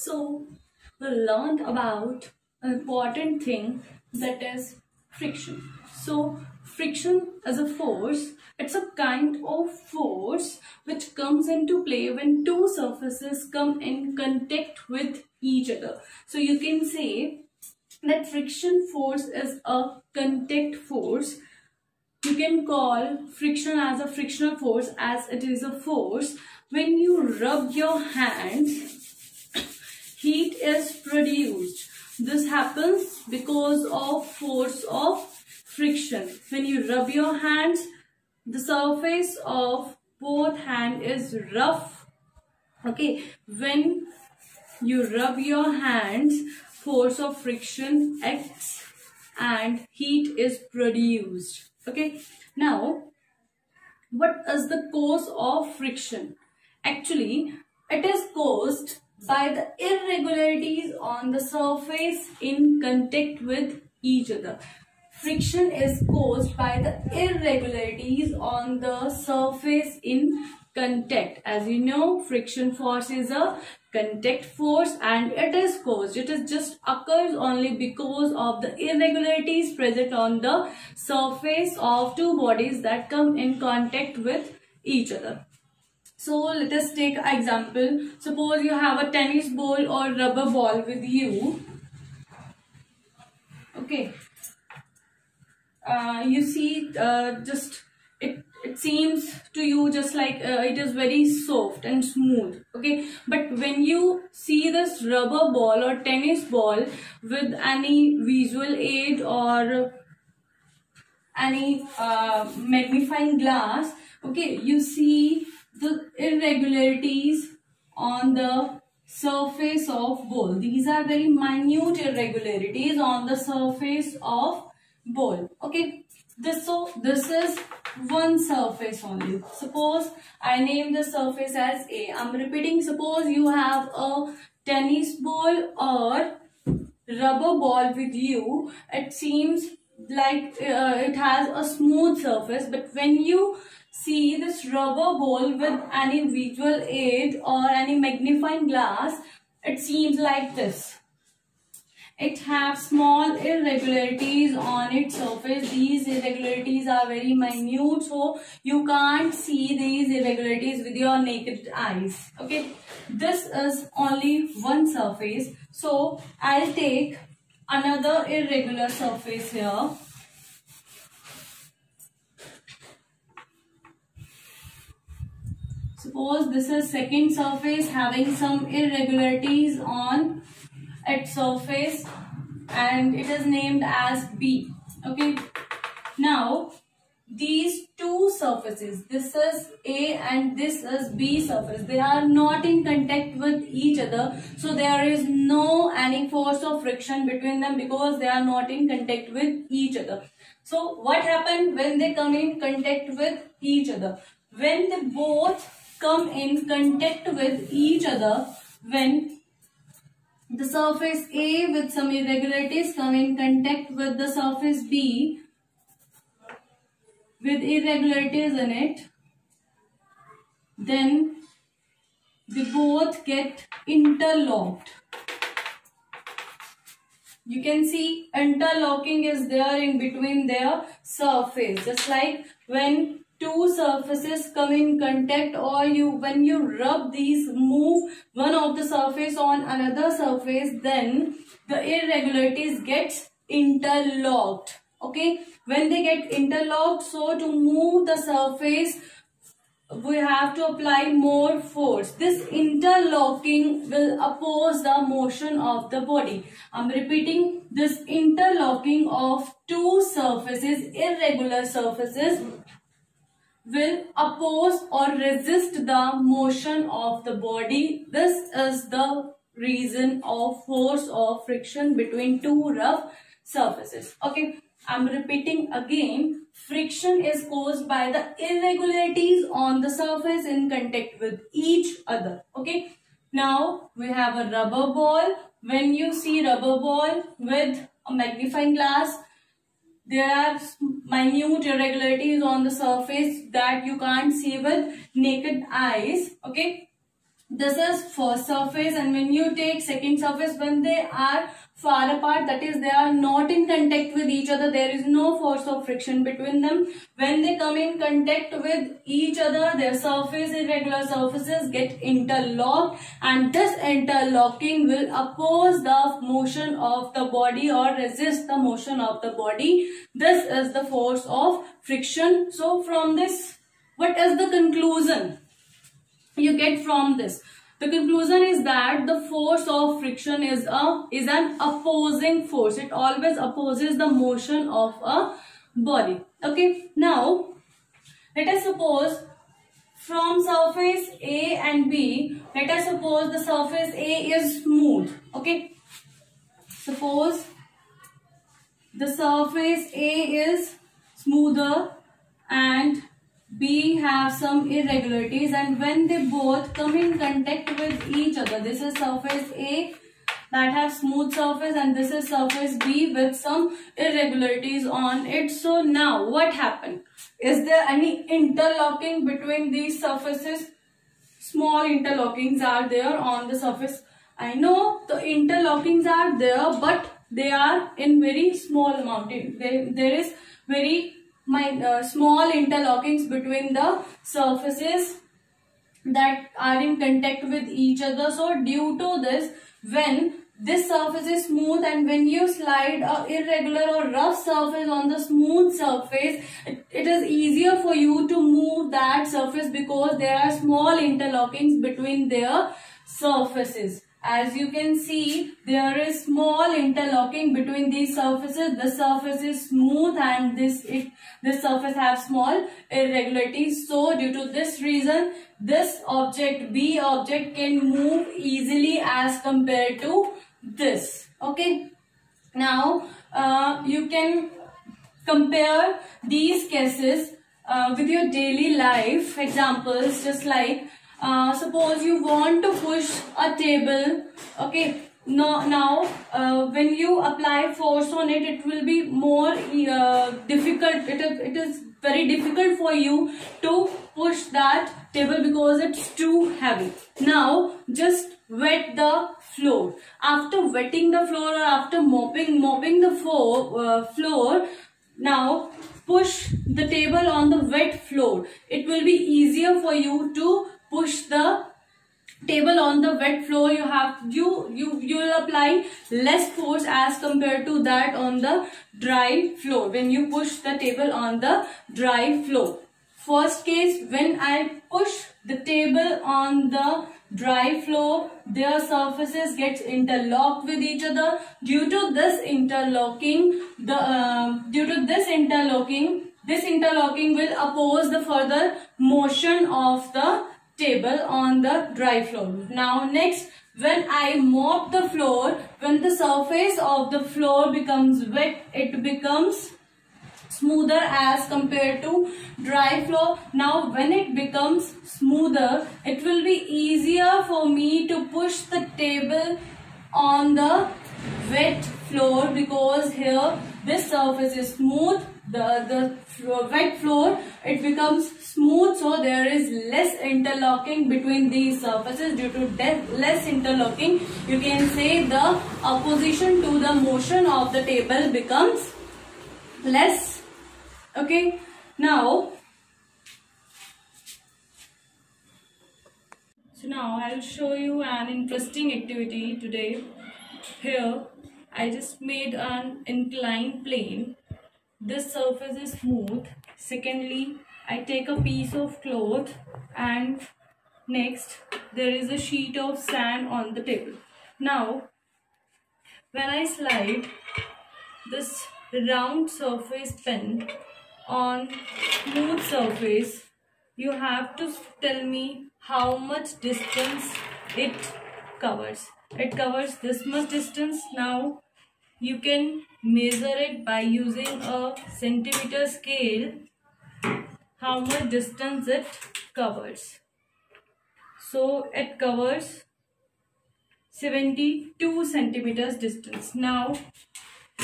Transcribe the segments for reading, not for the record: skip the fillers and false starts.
So we learned about an important thing, that is friction. So friction is a force. It's a kind of force which comes into play when two surfaces come in contact with each other. So you can say that friction force is a contact force. You can call friction as a frictional force, as it is a force. When you rub your hands, heat is produced. This happens because of force of friction. When you rub your hands, the surface of both hand is rough. Okay, when you rub your hands, force of friction acts and heat is produced. Okay, now what is the cause of friction? Actually, it is caused by the irregularities on the surface in contact with each other. Friction is caused by the irregularities on the surface in contact. As you know, friction force is a contact force and it is caused. It is just occurs only because of the irregularities present on the surface of two bodies that come in contact with each other. So let us take an example. Suppose you have a tennis ball or rubber ball with you. Okay. You see, it seems to you just like it is very soft and smooth. Okay, but when you see this rubber ball or tennis ball with any visual aid or any magnifying glass, okay, you see the irregularities on the surface of ball. These are very minute irregularities on the surface of ball. Okay, this is one surface only. Suppose I name the surface as A. I'm repeating. Suppose you have a tennis ball or rubber ball with you. It seems like it has a smooth surface, but when you see this rubber ball with any visual aid or any magnifying glass, it seems like this. It has small irregularities on its surface. These irregularities are very minute, so you can't see these irregularities with your naked eyes. Okay, this is only one surface. So I'll take another irregular surface here. Suppose this is second surface having some irregularities on its surface and it is named as B. Okay, now these two surfaces, this is A and this is B surface, they are not in contact with each other, so there is no any force of friction between them because they are not in contact with each other. So what happened when they come in contact with each other? When they both come in contact with each other, when the surface A with some irregularities come in contact with the surface B with irregularities in it, then they both get interlocked. You can see interlocking is there in between their surface, just like when two surfaces come in contact, or when you rub these, move one of the surface on another surface, then the irregularities gets interlocked. Okay, when they get interlocked, so to move the surface we have to apply more force. This interlocking will oppose the motion of the body. I'm repeating, this interlocking of two surfaces, irregular surfaces, will oppose or resist the motion of the body. This is the reason of force of friction between two rough surfaces. Okay, I'm repeating again. Friction is caused by the irregularities on the surface in contact with each other. Okay, now we have a rubber ball. When you see rubber ball with a magnifying glass, there are minute irregularities on the surface that you can't see with naked eyes. Okay, This is first surface, and when you take second surface, when they are far apart, that is they are not in contact with each other, there is no force of friction between them. When they come in contact with each other, their surface, irregular surfaces, get interlocked, and this interlocking will oppose the motion of the body or resist the motion of the body. This is the force of friction. So from this, what is the conclusion you get from this? The conclusion is that the force of friction is an opposing force. It always opposes the motion of a body. Okay, now let us suppose from surface A and B, let us suppose the surface A is smooth. Okay, suppose the surface A is smoother and B have some irregularities, and when they both come in contact with each other, this is surface A that has smooth surface, and this is surface B with some irregularities on it. So now what happened? Is there any interlocking between these surfaces? Small interlockings are there on the surface. I know the interlockings are there, but they are in very small amount. There is very small interlockings between the surfaces that are in contact with each other. So due to this, when this surface is smooth and when you slide a irregular or rough surface on the smooth surface, it is easier for you to move that surface because there are small interlockings between their surfaces. As you can see, there is small interlocking between these surfaces. The surface is smooth and this surface have small irregularities. So due to this reason, this object, B object, can move easily as compared to this. Okay. Now you can compare these cases with your daily life examples, just like suppose you want to push a table. Okay, now when you apply force on it, it will be more difficult. It is very difficult for you to push that table because it's too heavy. Now just wet the floor. After wetting the floor or after mopping the floor, now push the table on the wet floor. It will be easier for you to push the table on the wet floor. You will apply less force as compared to that on the dry floor when you push the table on the dry floor. First case, when I push the table on the dry floor, their surfaces get interlocked with each other. Due to this interlocking, this interlocking will oppose the further motion of the table on the dry floor. Now next, when I mop the floor, when the surface of the floor becomes wet, it becomes smoother as compared to dry floor. Now when it becomes smoother, it will be easier for me to push the table on the wet floor because here this surface is smooth. The wet floor, it becomes smooth, so there is less interlocking between these surfaces. Due to less interlocking, you can say the opposition to the motion of the table becomes less. Okay, now I'll show you an interesting activity today. Here I just made an inclined plane. This surface is smooth. Secondly, I take a piece of cloth, and next there is a sheet of sand on the table. Now when I slide this round surface pen on smooth surface, you have to tell me how much distance it covers. It covers this much distance. Now you can measure it by using a centimeter scale, how much distance it covers. So it covers 72 centimeters distance. Now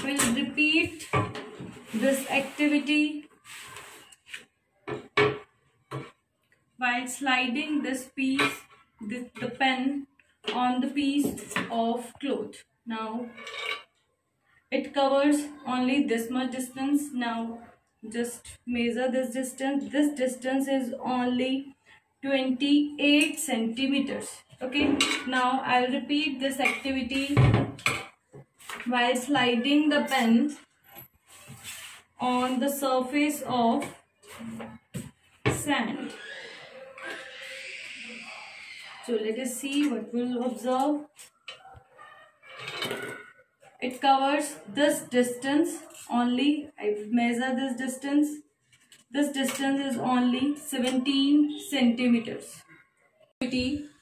we'll repeat this activity while sliding this piece the pen on the piece of cloth. Now it covers only this much distance. Now just measure this distance. This distance is only 28 centimeters. Okay, now I'll repeat this activity while sliding the pen on the surface of sand. So let us see what we'll observe. It covers this distance only. I measure this distance. This distance is only 17 centimeters.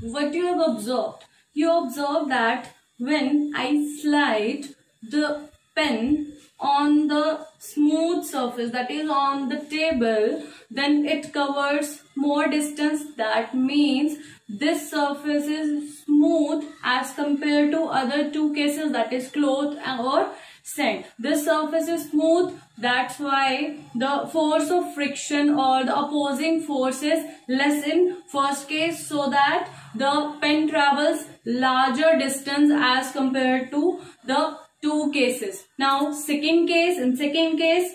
What you have observed? You observe that when I slide the pen on the smooth surface, that is on the table, then it covers more distance. That means this surface is smooth as compared to other two cases, that is cloth or sand. This surface is smooth, that's why the force of friction or the opposing force is less in first case, so that the pen travels larger distance as compared to the two cases. Now second case, in second case,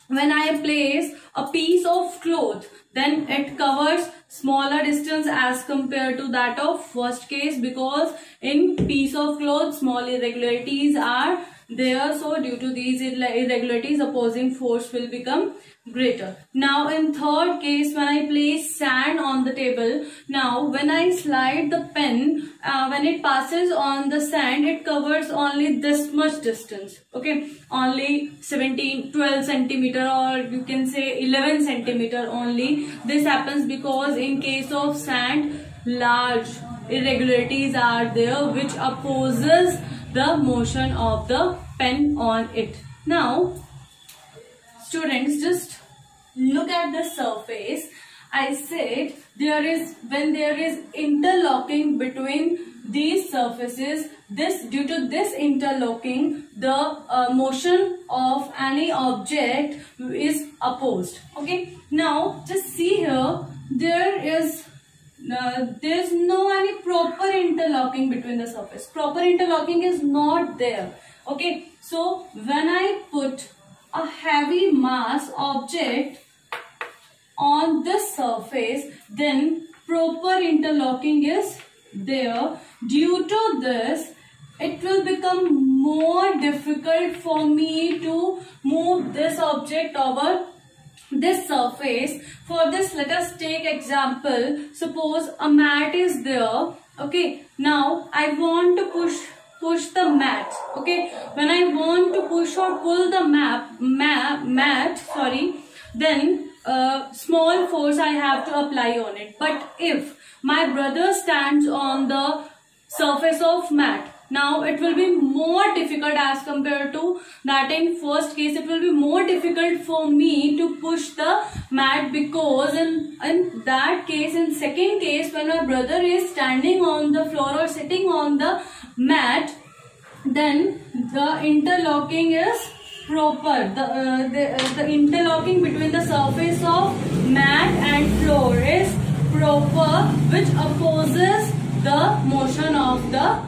when I place a piece of cloth, then it covers smaller distance as compared to that of first case, because in piece of cloth small irregularities are there. So due to these irregularities, opposing force will become greater. Now in third case, when I place sand on the table, now when I slide the pen, when it passes on the sand, it covers only this much distance. Okay, only 12 centimeter, or you can say 11 centimeter only. This happens because in case of sand, large irregularities are there which opposes the motion of the pen on it. Now students, just look at the surface. I said when there is interlocking between these surfaces, due to this interlocking, the motion of any object is opposed. Okay, now just see here, there is no any proper interlocking between the surface. Proper interlocking is not there. Okay, so when I put a heavy mass object on this surface, then proper interlocking is there. Due to this, it will become more difficult for me to move this object over this surface. For this, let us take example. Suppose a mat is there. Okay, now I want to push the mat. Okay, when I want to push or pull the mat, then small force I have to apply on it. But if my brother stands on the surface of mat, now it will be more difficult as compared to that in first case. It will be more difficult for me to push the mat, because in that case, in second case, when my brother is standing on the floor or sitting on the mat, then the interlocking is proper. The interlocking between the surface of mat and floor is proper, which opposes the motion of the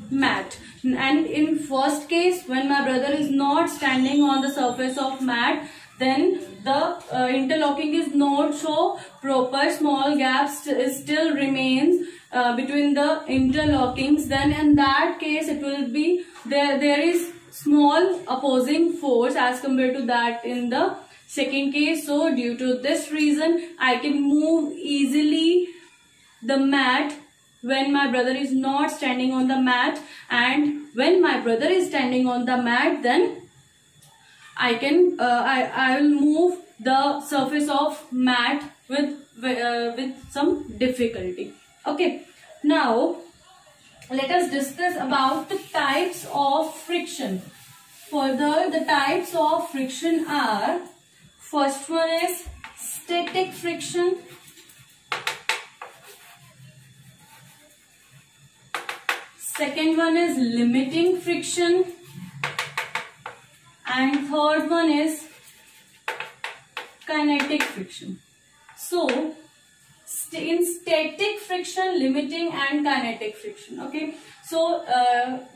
mat. And in first case, when my brother is not standing on the surface of mat, then the interlocking is not so proper. Small gaps still remains between the interlockings. Then in that case, it will be there is small opposing force as compared to that in the second case. So due to this reason, I can move easily the mat when my brother is not standing on the mat, and when my brother is standing on the mat, then I can I will move the surface of mat with some difficulty. Okay, now let us discuss about the types of friction. Further, the types of friction are: first one is static friction, second one is limiting friction, and third one is kinetic friction. So in static friction, limiting and kinetic friction. Okay, so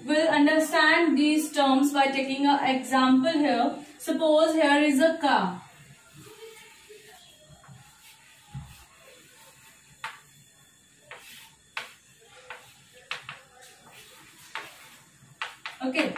we'll understand these terms by taking an example here. Suppose here is a car. Okay,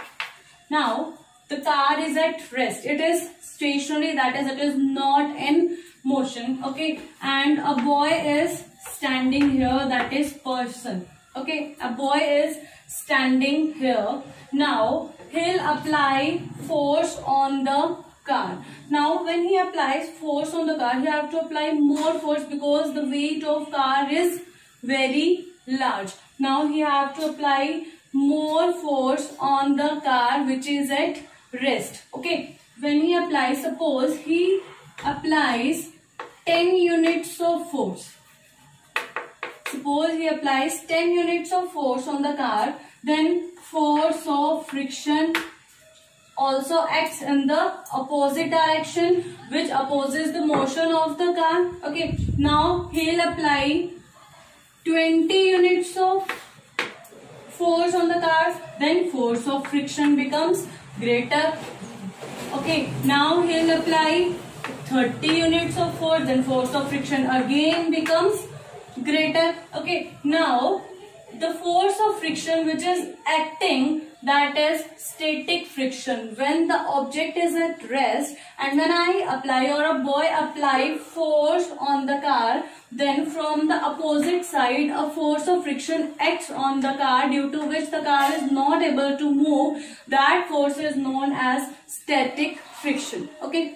now the car is at rest. It is stationary, that is, it is not in motion. Okay, and a boy is standing here, that is person. Okay, a boy is standing here. Now he'll apply force on the car. Now when he applies force on the car, he have to apply more force because the weight of car is very large. Now he have to apply more force on the car which is at rest. Okay, when he applies, suppose he applies 10 units of force. Suppose he applies 10 units of force on the car, then force of friction also acts in the opposite direction, which opposes the motion of the car. Okay, now he'll apply 20 units of force on the car, then force of friction becomes greater. Okay, now he'll apply 30 units of force, then force of friction again becomes greater. Okay, now the force of friction which is acting, that is static friction, when the object is at rest, and when I apply or a boy apply force on the car, then from the opposite side a force of friction acts on the car, due to which the car is not able to move. That force is known as static friction. Okay,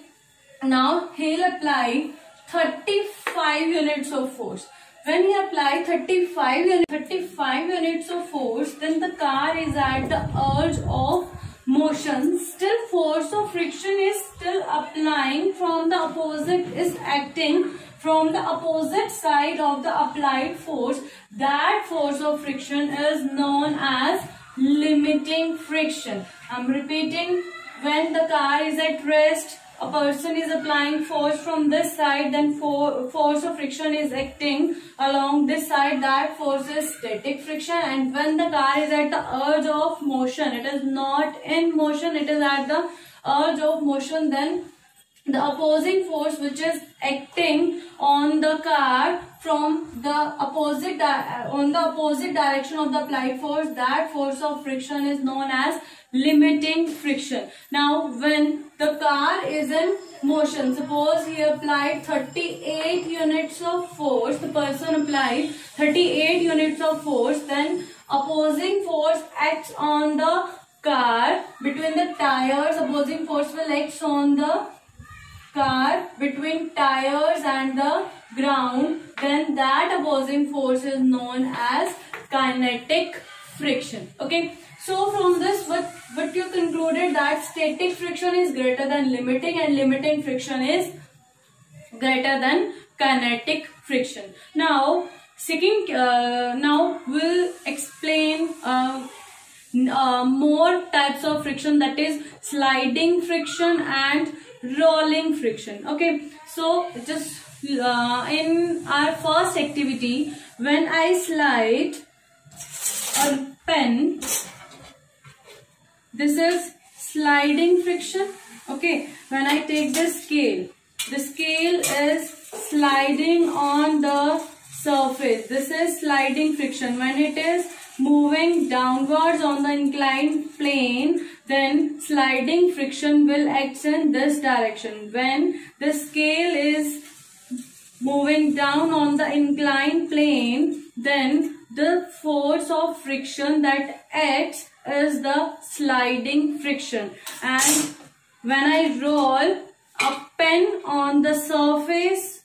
now he'll apply 35 units of force. When he apply 35 units of force, then the car is at the edge of motion. Still force of friction is still applying from the opposite, is acting from the opposite side of the applied force. That force of friction is known as limiting friction. I'm repeating, when the car is at rest, a person is applying force from this side, then force of friction is acting along this side. That force is static friction. And when the car is at the edge of motion, it is not in motion, it is at the edge of motion, then the opposing force which is acting on the car from the opposite direction of the applied force, that force of friction is known as limiting friction. Now when the car is in motion, suppose he applied 38 units of force, the person applied 38 units of force, then opposing force acts on the car between the tires. Opposing force will act on the car between tires and the ground, then that opposing force is known as kinetic friction. Okay, so from this what you concluded, that static friction is greater than limiting and limiting friction is greater than kinetic friction. Now now we'll explain more types of friction, that is sliding friction and rolling friction. Okay, so just in our first activity, when I slide a pen, this is sliding friction. Okay, when I take the scale is sliding on the surface. This is sliding friction. When it is moving downwards on the inclined plane, then sliding friction will act in this direction. When the scale is moving down on the inclined plane, then the force of friction that acts is the sliding friction. And when I roll a pen on the surface,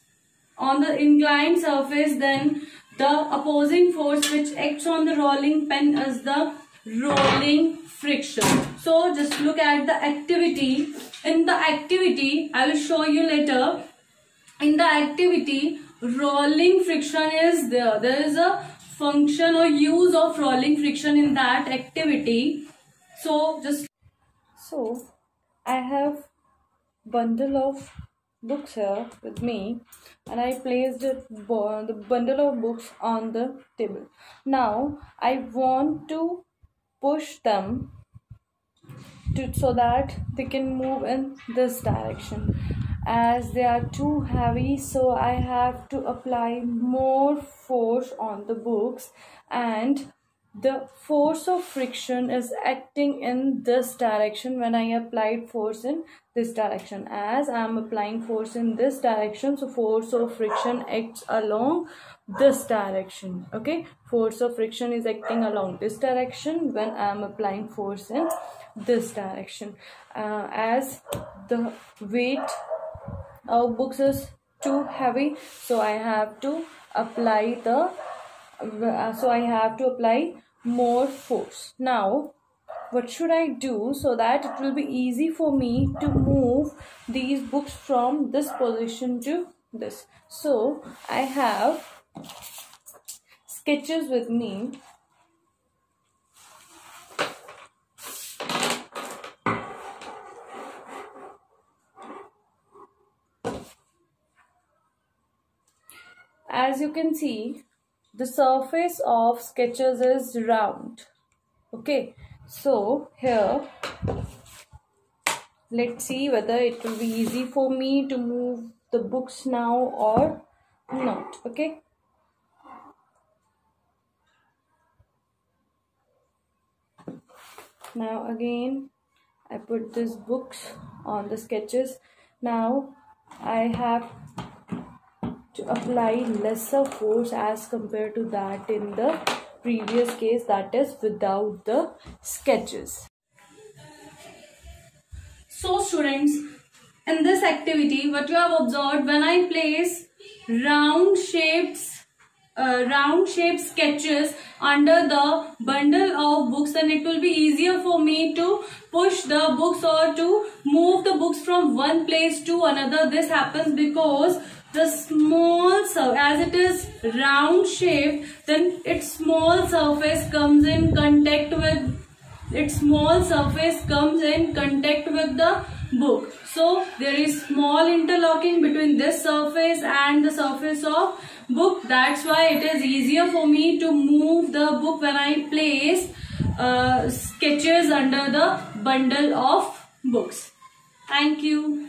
on the inclined surface, then the opposing force which acts on the rolling pen is the rolling friction. So just look at the activity. In the activity, I will show you later. In the activity, rolling friction is there. There is a function or use of rolling friction in that activity. So I have bundle of books here with me, and I placed the bundle of books on the table. Now I want to push them so that they can move in this direction. As they are too heavy, so I have to apply more force on the books, and the force of friction is acting in this direction when I applied force in this direction. As I am applying force in this direction, so force of friction acts along this direction. Okay, force of friction is acting along this direction when I am applying force in this direction. As the weight of books is too heavy, so I have to apply more force. Now what should I do so that it will be easy for me to move these books from this position to this? So I have sketches with me. As you can see, the surface of sketches is round. Okay, so here let's see whether it will be easy for me to move the books now or not. Okay, now again I put these books on the sketches. Now I have to apply lesser force as compared to that in the previous case, that is without the sketches. So students, in this activity what you have observed, when I place round shaped sketches under the bundle of books, then it will be easier for me to push the books or to move the books from one place to another. This happens because the small surface, as it is round shaped, then its small surface comes in contact with the book. So there is small interlocking between this surface and the surface of book. That's why it is easier for me to move the book when I place sketches under the bundle of books. Thank you.